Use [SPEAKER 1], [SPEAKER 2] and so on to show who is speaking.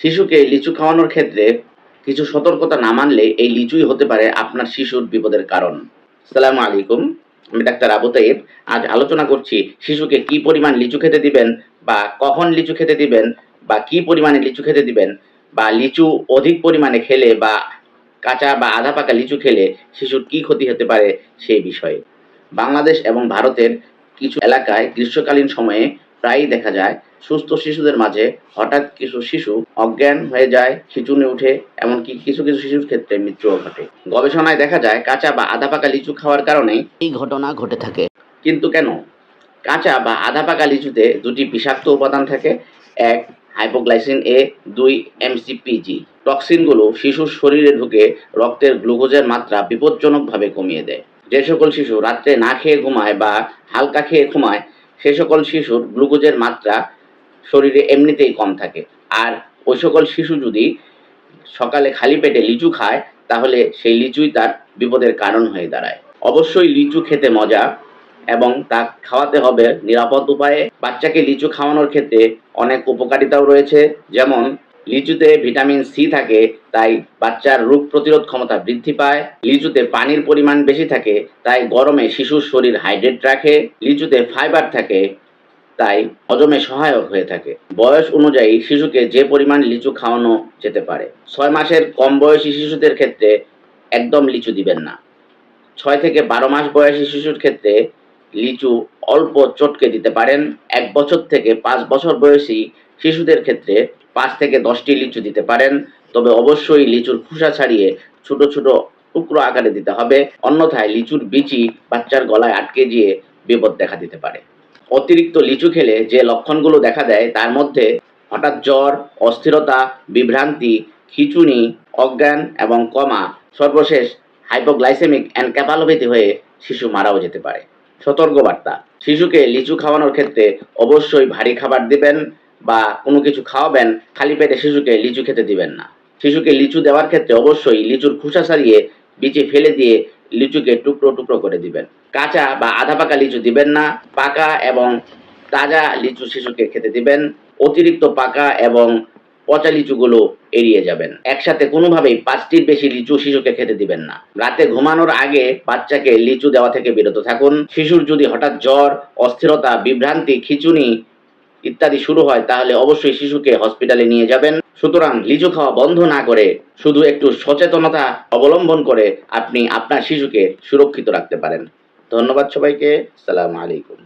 [SPEAKER 1] শিশুকে লিচু খাওয়ানোর ক্ষেত্রে কিছু সতর্কতা না মানলে এই লিচুই হতে পারে আপনার শিশুর বিপদের কারণ। আসসালামু আলাইকুম। আমি ডাক্তার আবু তাইব। আজ আলোচনা করছি শিশুকে কি পরিমাণ লিচু খেতে দিবেন বা কখন লিচু খেতে দিবেন বা কি পরিমাণে লিচু খেতে দিবেন বা লিচু অধিক পরিমাণে খেলে বা কাঁচা বা আধা পাকা লিচু খেলে শিশুর কি ক্ষতি হতে পারে সেই বিষয়ে। বাংলাদেশ এবং ভারতের কিছু এলাকায় গ্রীষ্মকালীন সময়ে প্রায়ই দেখা যায় সুস্থ শিশুদের মাঝে হঠাৎ কিছু শিশু অজ্ঞান হয়ে যায়, খিঁচুনি উঠে, এমনকি কিছু কিছু শিশুর ক্ষেত্রে মৃত্যুও ঘটে। গবেষণায় দেখা যায় কাঁচা বা আধা পাকা লিচু খাওয়ার কারণেই এই ঘটনা ঘটে থাকে। কিন্তু কেন? কাঁচা বা আধা পাকা লিচুতে দুটি বিষাক্ত উপাদান থাকে। এক, হাইপোগ্লাইসিন এ, দুই, এমসিপিজি। টক্সিনগুলো শিশুর শরীরে ঢুকে রক্তের গ্লুকোজের মাত্রা বিপজ্জনকভাবে কমিয়ে দেয়। যে সকল শিশু রাত্রে না খেয়ে ঘুমায় বা হালকা খেয়ে ঘুমায় সে সকল শিশুর গ্লুকোজের মাত্রা শরীরে এমনিতেই কম থাকে। আর ওই সকল শিশু যদি সকালে খালি পেটে লিচু খায় তাহলে সেই লিচুই তার বিপদের কারণ হয়ে দাঁড়ায়। অবশ্যই লিচু খেতে মজা এবং তা খাওয়াতে হবে নিরাপদ উপায়ে। বাচ্চাকে লিচু খাওয়ানোর ক্ষেত্রে অনেক উপকারিতাও রয়েছে, যেমন লিচুতে ভিটামিন সি থাকে, তাই বাচ্চার রোগ প্রতিরোধ ক্ষমতা বৃদ্ধি পায়। লিচুতে পানির পরিমাণ বেশি থাকে, তাই গরমে শিশুর শরীর হাইড্রেট রাখে। লিচুতে ফাইবার থাকে, তাই হজমে সহায়ক হয়ে থাকে। বয়স অনুযায়ী শিশুকে যে পরিমাণ লিচু খাওয়ানো যেতে পারে। 6 মাসের কম বয়সী শিশুদের ক্ষেত্রে একদম লিচু দিবেন না। 6 থেকে 12 মাস বয়সী শিশুর ক্ষেত্রে লিচু অল্প চটকে দিতে পারেন। 1 বছর থেকে 5 বছর বয়সী শিশুদের ক্ষেত্রে 5 থেকে 10টি লিচু দিতে পারেন। তবে অবশ্যই লিচুর খোসা ছাড়িয়ে ছোট ছোট টুকরো আকারে দিতে হবে, অন্যথায় লিচুর বিচি বাচ্চার গলায় আটকে গিয়ে বিপদ দেখা দিতে পারে। অতিরিক্ত লিচু খেলে যে লক্ষণগুলো দেখা দেয় তার মধ্যে হঠাৎ জ্বর, অস্থিরতা, বিভ্রান্তি, খিঁচুনি, অজ্ঞান এবং কমা, সর্বশেষ হাইপোগ্লাইসেমিক এনকেফালোপ্যাথি হয়ে শিশু মারাও যেতে পারে। সতর্কবার্তা: শিশুকে লিচু খাওয়ানোর ক্ষেত্রে অবশ্যই ভারী খাবার দিবেন বা কোনো কিছু খাওয়াবেন, খালি পেটে শিশুকে লিচু খেতে দিবেন না। শিশুকে লিচু দেওয়ার ক্ষেত্রে অবশ্যই লিচুর খোসা ছাড়িয়ে বিচি ফেলে দিয়ে লিচুকে টুকরো টুকরো করে দিবেন। কাঁচা বা আধা পাকা লিচু দিবেন না। পাকা এবং তাজা লিচু শিশুকে খেতে দিবেন। অতিরিক্ত পাকা এবং পচা লিচুগুলো এড়িয়ে যাবেন। একসাথে কোনোভাবেই 5টির বেশি লিচু শিশুকে খেতে দিবেন না। রাতে ঘুমানোর আগে বাচ্চাকে লিচু দেওয়া থেকে বিরত থাকুন। শিশুর যদি হঠাৎ জ্বর, অস্থিরতা, বিভ্রান্তি, খিঁচুনি ইত্যাদি শুরু হয় তাহলে অবশ্যই শিশুকে হসপিটালে নিয়ে যাবেন। সুতরাং লিচু খাওয়া বন্ধ না করে শুধু একটু সচেতনতা অবলম্বন করে আপনি আপনার শিশুকে সুরক্ষিত রাখতে পারেন। ধন্যবাদ সবাইকে। আসসালামু আলাইকুম।